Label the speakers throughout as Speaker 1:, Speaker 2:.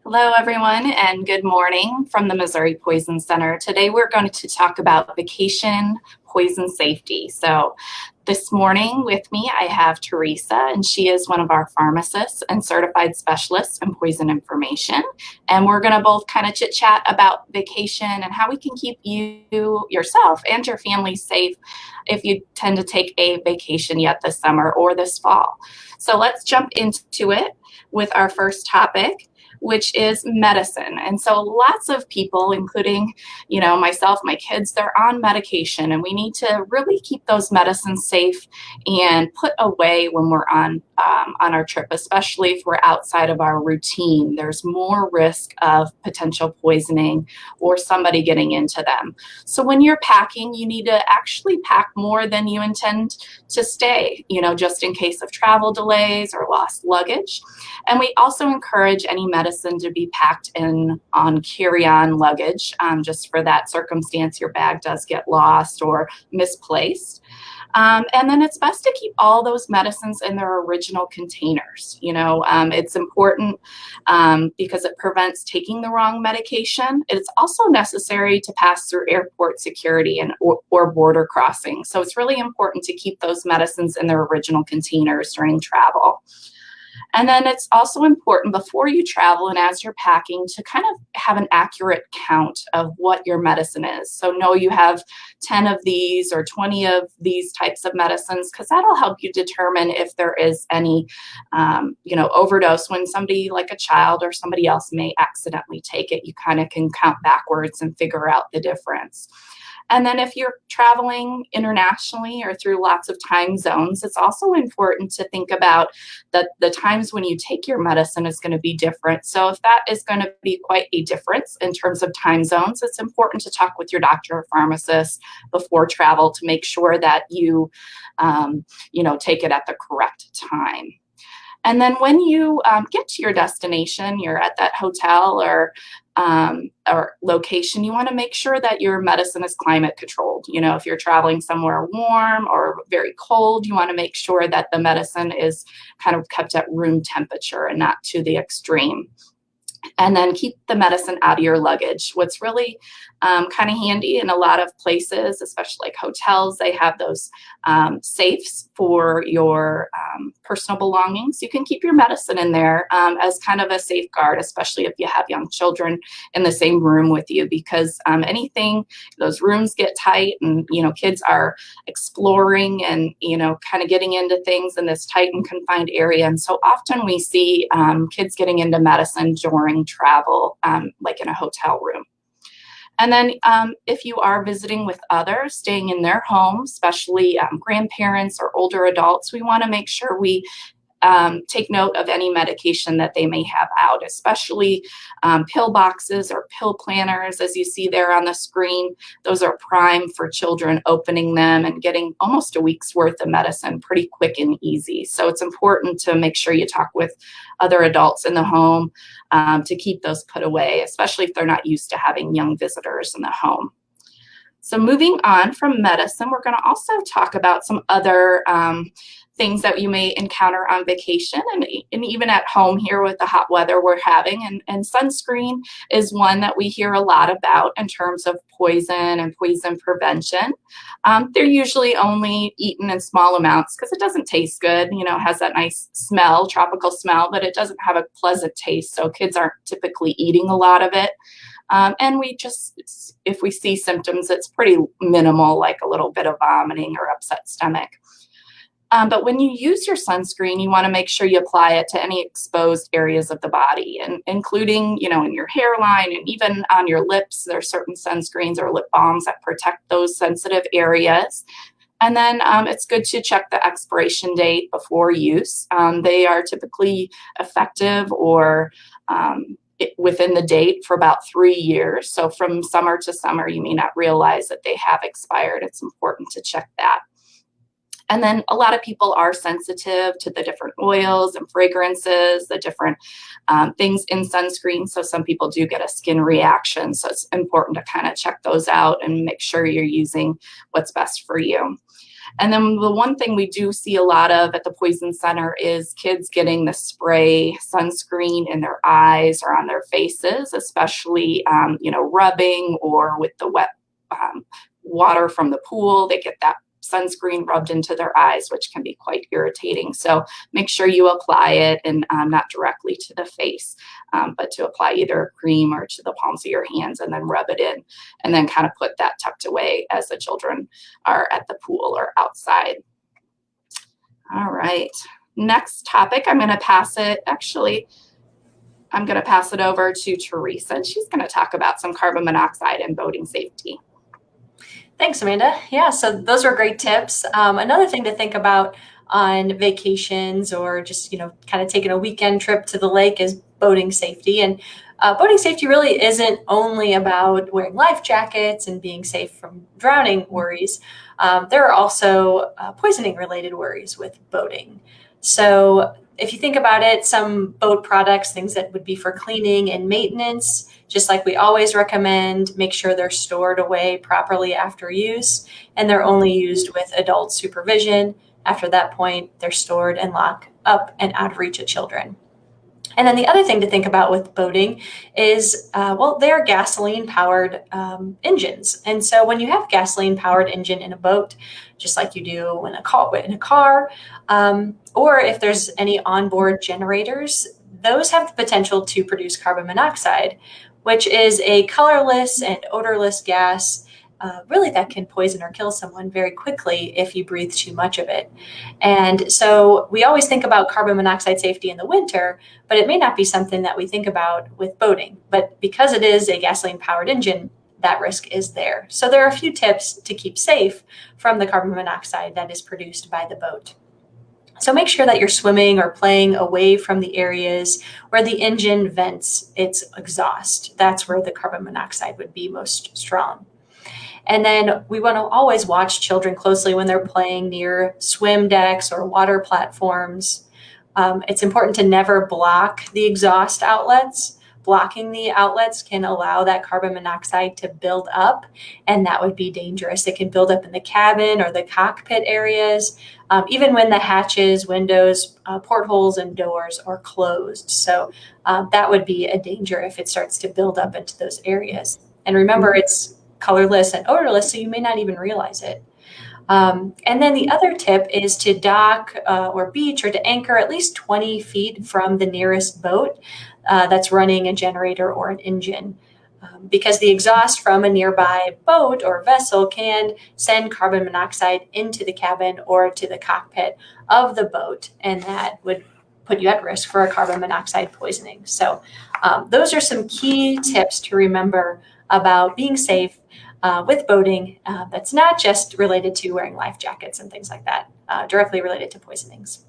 Speaker 1: Hello, everyone, and good morning from the Missouri Poison Center. Today, we're going to talk about vacation poison safety. So, this morning with me, I have Teresa, and she is one of our pharmacists and certified specialists in poison information. And we're going to both kind of chit chat about vacation and how we can keep you, yourself, and your family safe if you tend to take a vacation yet this summer or this fall. So, let's jump into it with our first topic, which is medicine. And so lots of people, including, myself, my kids, they're on medication, and we need to really keep those medicines safe and put away when we're on our trip, especially if we're outside of our routine. There's more risk of potential poisoning or somebody getting into them. So when you're packing, you need to actually pack more than you intend to stay, just in case of travel delays or lost luggage. And we also encourage any medicine to be packed in on carry-on luggage, just for that circumstance your bag does get lost or misplaced. And then it's best to keep all those medicines in their original containers. It's important because it prevents taking the wrong medication. It's also necessary to pass through airport security or border crossing. So it's really important to keep those medicines in their original containers during travel. And then it's also important before you travel and as you're packing to kind of have an accurate count of what your medicine is. So know you have 10 of these or 20 of these types of medicines, because that'll help you determine if there is any, overdose when somebody like a child or somebody else may accidentally take it. You kind of can count backwards and figure out the difference. And then if you're traveling internationally or through lots of time zones, it's also important to think about that the times when you take your medicine is going to be different. So if that is going to be quite a difference in terms of time zones, it's important to talk with your doctor or pharmacist before travel to make sure that you, take it at the correct time. And then when you get to your destination, you're at that hotel or location, you want to make sure that your medicine is climate controlled. If you're traveling somewhere warm or very cold, you want to make sure that the medicine is kind of kept at room temperature and not to the extreme. And then keep the medicine out of your luggage. What's really kind of handy in a lot of places, especially like hotels, they have those safes for your personal belongings. You can keep your medicine in there as kind of a safeguard, especially if you have young children in the same room with you, because those rooms get tight and, kids are exploring and, kind of getting into things in this tight and confined area. And so often we see kids getting into medicine during travel, like in a hotel room. And then if you are visiting with others, staying in their home, especially grandparents or older adults, we want to make sure we take note of any medication that they may have out, especially pill boxes or pill planners, as you see there on the screen. Those are prime for children, opening them and getting almost a week's worth of medicine pretty quick and easy. So it's important to make sure you talk with other adults in the home to keep those put away, especially if they're not used to having young visitors in the home. So moving on from medicine, we're going to also talk about some other things that you may encounter on vacation and even at home here with the hot weather we're having. And sunscreen is one that we hear a lot about in terms of poison and poison prevention. They're usually only eaten in small amounts because it doesn't taste good, has that nice smell, tropical smell, but it doesn't have a pleasant taste. So kids aren't typically eating a lot of it. And if we see symptoms, it's pretty minimal, like a little bit of vomiting or upset stomach. But when you use your sunscreen, you want to make sure you apply it to any exposed areas of the body, and including, in your hairline and even on your lips. There are certain sunscreens or lip balms that protect those sensitive areas. And then it's good to check the expiration date before use. They are typically effective or within the date for about 3 years. So from summer to summer, you may not realize that they have expired. It's important to check that. And then a lot of people are sensitive to the different oils and fragrances, the different things in sunscreen. So some people do get a skin reaction. So it's important to kind of check those out and make sure you're using what's best for you. And then the one thing we do see a lot of at the Poison Center is kids getting the spray sunscreen in their eyes or on their faces, especially, rubbing or with the wet water from the pool. They get that sunscreen rubbed into their eyes, which can be quite irritating. So make sure you apply it, and not directly to the face, but to apply either a cream or to the palms of your hands, and then rub it in, and then kind of put that tucked away as the children are at the pool or outside. All right, next topic, I'm going to pass it over to Teresa, and she's going to talk about some carbon monoxide and boating safety.
Speaker 2: Thanks, Amanda. Yeah, so those were great tips. Another thing to think about on vacations or just, kind of taking a weekend trip to the lake is boating safety. And boating safety really isn't only about wearing life jackets and being safe from drowning worries. There are also poisoning related worries with boating. So if you think about it, some boat products, things that would be for cleaning and maintenance, just like we always recommend, make sure they're stored away properly after use, and they're only used with adult supervision. After that point, they're stored and locked up and out of reach of children. And then the other thing to think about with boating is, they're gasoline-powered engines. And so when you have gasoline-powered engine in a boat, just like you do in a car, or if there's any onboard generators, those have the potential to produce carbon monoxide, which is a colorless and odorless gas, really that can poison or kill someone very quickly if you breathe too much of it. And so we always think about carbon monoxide safety in the winter, but it may not be something that we think about with boating. But because it is a gasoline-powered engine, that risk is there. So there are a few tips to keep safe from the carbon monoxide that is produced by the boat. So make sure that you're swimming or playing away from the areas where the engine vents its exhaust. That's where the carbon monoxide would be most strong. And then we want to always watch children closely when they're playing near swim decks or water platforms. It's important to never block the exhaust outlets. Blocking the outlets can allow that carbon monoxide to build up, and that would be dangerous. It can build up in the cabin or the cockpit areas, even when the hatches, windows, portholes, and doors are closed. So that would be a danger if it starts to build up into those areas. And remember, it's colorless and odorless, so you may not even realize it. And then the other tip is to dock or beach or to anchor at least 20 feet from the nearest boat that's running a generator or an engine, because the exhaust from a nearby boat or vessel can send carbon monoxide into the cabin or to the cockpit of the boat, and that would put you at risk for a carbon monoxide poisoning. So those are some key tips to remember about being safe with boating, that's not just related to wearing life jackets and things like that, directly related to poisonings.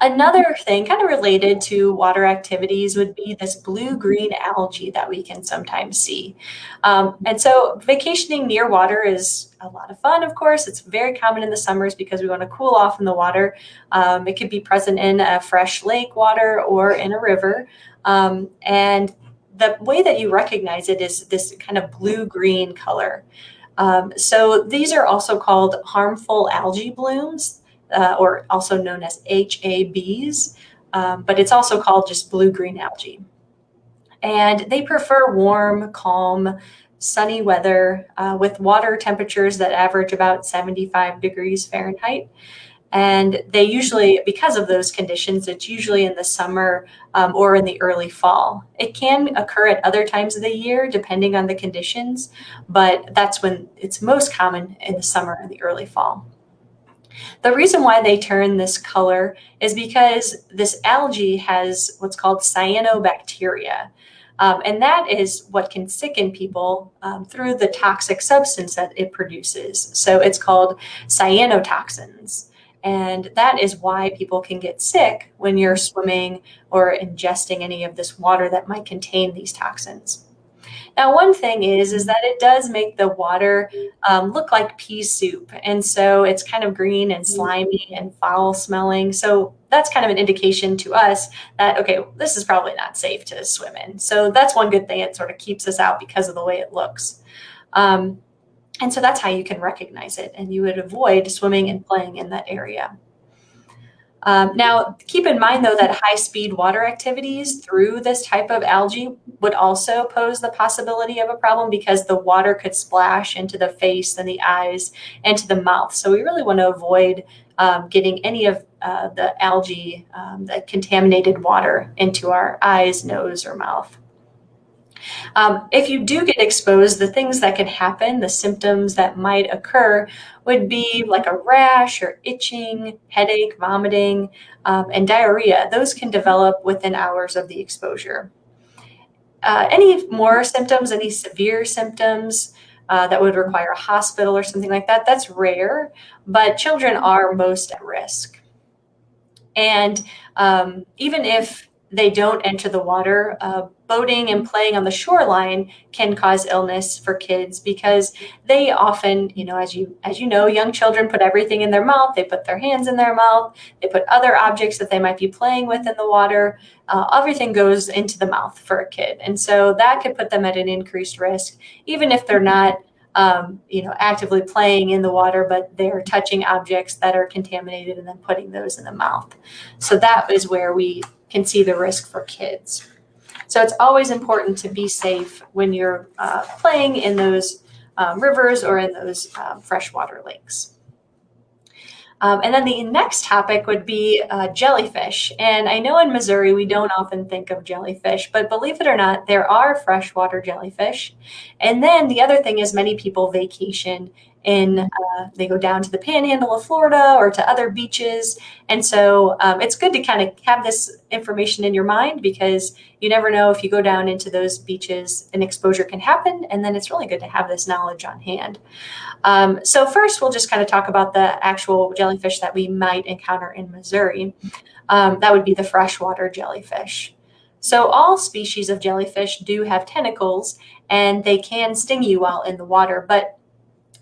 Speaker 2: Another thing kind of related to water activities would be this blue-green algae that we can sometimes see. And so vacationing near water is a lot of fun, of course. It's very common in the summers because we want to cool off in the water. It could be present in a fresh lake water or in a river. And the way that you recognize it is this kind of blue-green color. So these are also called harmful algae blooms, or also known as HABs, but it's also called just blue-green algae. And they prefer warm, calm, sunny weather with water temperatures that average about 75 degrees Fahrenheit. And they usually, because of those conditions, it's usually in the summer or in the early fall. It can occur at other times of the year, depending on the conditions, but that's when it's most common, in the summer and the early fall. The reason why they turn this color is because this algae has what's called cyanobacteria. And that is what can sicken people through the toxic substance that it produces. So it's called cyanotoxins. And that is why people can get sick when you're swimming or ingesting any of this water that might contain these toxins. Now, one thing is that it does make the water look like pea soup. And so it's kind of green and slimy and foul smelling. So that's kind of an indication to us that, okay, this is probably not safe to swim in. So that's one good thing. It sort of keeps us out because of the way it looks. And so that's how you can recognize it, and you would avoid swimming and playing in that area. Now, keep in mind, though, that high-speed water activities through this type of algae would also pose the possibility of a problem, because the water could splash into the face and the eyes and to the mouth. So we really want to avoid getting any of the algae, the contaminated water, into our eyes, nose, or mouth. If you do get exposed, the things that can happen, the symptoms that might occur, would be like a rash or itching, headache, vomiting, and diarrhea. Those can develop within hours of the exposure. Any more symptoms, any severe symptoms that would require a hospital or something like that, that's rare, but children are most at risk. And even if they don't enter the water, boating and playing on the shoreline can cause illness for kids, because they often, as you know, young children put everything in their mouth. They put their hands in their mouth. They put other objects that they might be playing with in the water. Everything goes into the mouth for a kid. And so that could put them at an increased risk, even if they're not actively playing in the water, but they're touching objects that are contaminated and then putting those in the mouth. So that is where we can see the risk for kids. So it's always important to be safe when you're playing in those rivers or in those freshwater lakes. And then the next topic would be jellyfish. And I know in Missouri, we don't often think of jellyfish, but believe it or not, there are freshwater jellyfish. And then the other thing is, many people vacation they go down to the panhandle of Florida or to other beaches. And so it's good to kind of have this information in your mind, because you never know, if you go down into those beaches, an exposure can happen. And then it's really good to have this knowledge on hand. So first, we'll just kind of talk about the actual jellyfish that we might encounter in Missouri. That would be the freshwater jellyfish. So all species of jellyfish do have tentacles, and they can sting you while in the water. But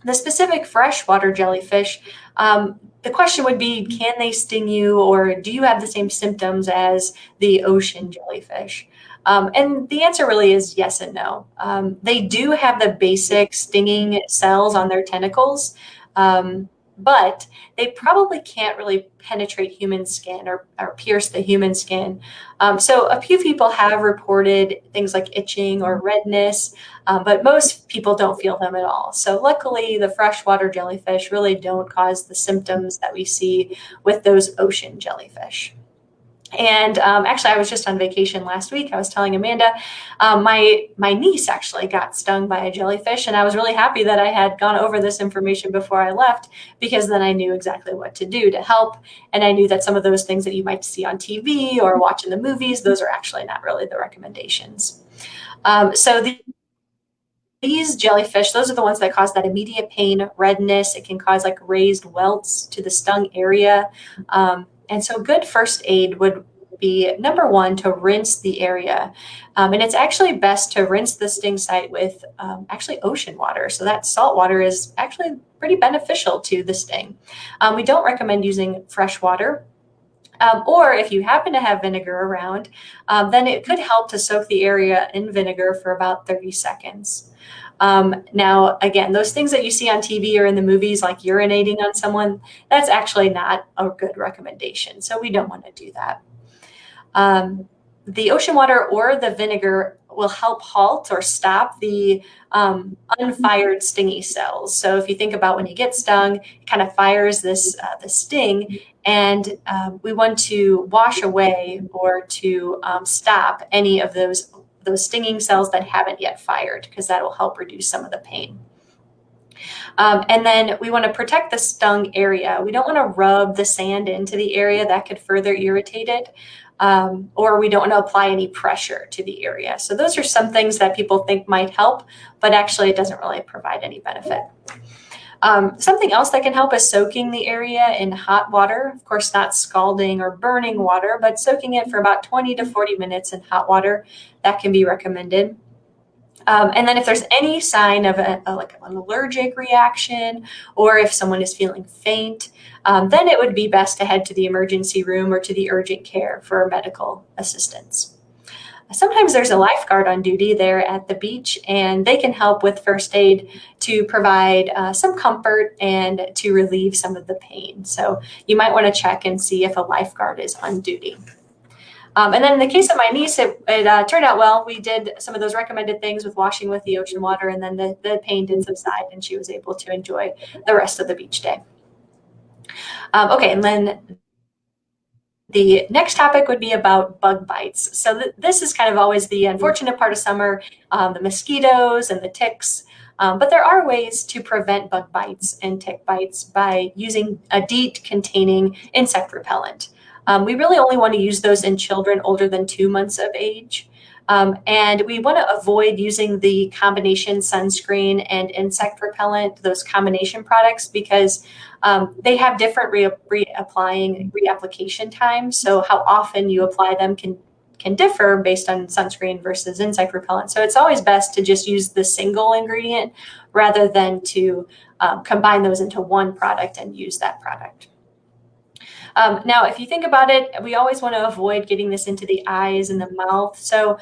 Speaker 2: the specific freshwater jellyfish, the question would be, can they sting you, or do you have the same symptoms as the ocean jellyfish? And the answer really is yes and no. They do have the basic stinging cells on their tentacles, but they probably can't really penetrate human skin or pierce the human skin. So a few people have reported things like itching or redness, but most people don't feel them at all. So luckily, the freshwater jellyfish really don't cause the symptoms that we see with those ocean jellyfish. And actually, I was just on vacation last week. I was telling Amanda, my niece actually got stung by a jellyfish, and I was really happy that I had gone over this information before I left, because then I knew exactly what to do to help. And I knew that some of those things that you might see on TV or watch in the movies, those are actually not really the recommendations. These jellyfish, those are the ones that cause that immediate pain, redness. It can cause like raised welts to the stung area. And so good first aid would be, number one, to rinse the area. And it's actually best to rinse the sting site with actually ocean water. So that salt water is actually pretty beneficial to the sting. We don't recommend using fresh water. Or if you happen to have vinegar around, then it could help to soak the area in vinegar for about 30 seconds. Now, again, those things that you see on TV or in the movies, like urinating on someone, that's actually not a good recommendation. So we don't want to do that. The ocean water or the vinegar will help halt or stop the unfired stingy cells. So if you think about when you get stung, it kind of fires the sting, and we want to wash away or to stop any of those stinging cells that haven't yet fired, because that will help reduce some of the pain. And then we want to protect the stung area. We don't want to rub the sand into the area. That could further irritate it. Or we don't want to apply any pressure to the area. So those are some things that people think might help, but actually it doesn't really provide any benefit. Something else that can help is soaking the area in hot water. Of course, not scalding or burning water, but soaking it for about 20 to 40 minutes in hot water. That can be recommended. And then if there's any sign of like an allergic reaction, or if someone is feeling faint, then it would be best to head to the emergency room or to the urgent care for medical assistance. Sometimes there's a lifeguard on duty there at the beach, and they can help with first aid to provide some comfort and to relieve some of the pain. So you might want to check and see if a lifeguard is on duty. And then in the case of my niece, it turned out well. We did some of those recommended things with washing with the ocean water, and then the pain did subside, and she was able to enjoy the rest of the beach day. Okay, and then the next topic would be about bug bites. So this is kind of always the unfortunate part of summer, the mosquitoes and the ticks. But there are ways to prevent bug bites and tick bites by using a DEET containing insect repellent. We really only want to use those in children older than 2 months of age. And we want to avoid using the combination sunscreen and insect repellent, those combination products, because they have different reapplication times. So how often you apply them can differ based on sunscreen versus insect repellent. So it's always best to just use the single ingredient rather than to combine those into one product and use that product. Now, if you think about it, we always want to avoid getting this into the eyes and the mouth. So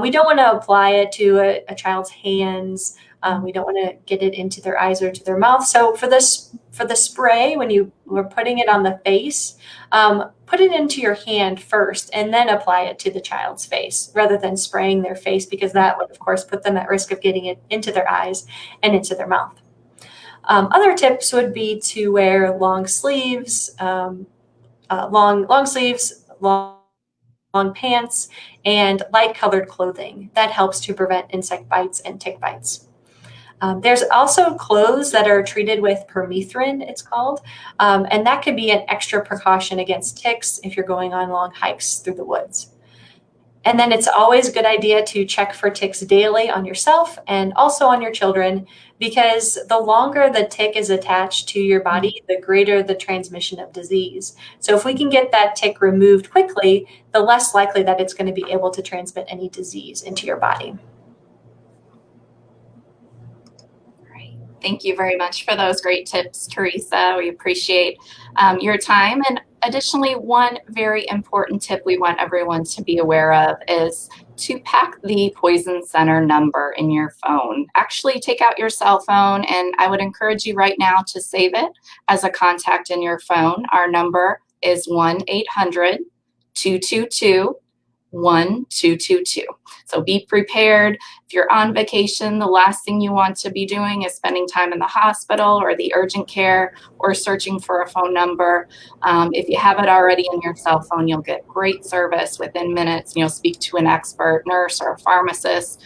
Speaker 2: we don't want to apply it to a child's hands. We don't want to get it into their eyes or to their mouth. So for the spray, when you were putting it on the face, put it into your hand first and then apply it to the child's face rather than spraying their face, because that would, of course, put them at risk of getting it into their eyes and into their mouth. Other tips would be to wear long sleeves, long pants, and light colored clothing. That helps to prevent insect bites and tick bites. There's also clothes that are treated with permethrin, it's called, and that could be an extra precaution against ticks if you're going on long hikes through the woods. And then it's always a good idea to check for ticks daily on yourself and also on your children, because the longer the tick is attached to your body, the greater the transmission of disease. So if we can get that tick removed quickly, the less likely that it's going to be able to transmit any disease into your body.
Speaker 1: Thank you very much for those great tips, Teresa. We appreciate your time. And additionally, one very important tip we want everyone to be aware of is to pack the Poison Center number in your phone. Actually, take out your cell phone, and I would encourage you right now to save it as a contact in your phone. Our number is 1-800-222-1222. So be prepared. If you're on vacation, the last thing you want to be doing is spending time in the hospital or the urgent care or searching for a phone number. If you have it already in your cell phone, you'll get great service within minutes. You'll speak to an expert nurse or a pharmacist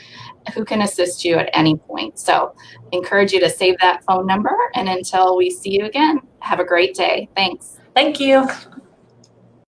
Speaker 1: who can assist you at any point. So encourage you to save that phone number. And until we see you again, have a great day. Thanks.
Speaker 2: Thank you.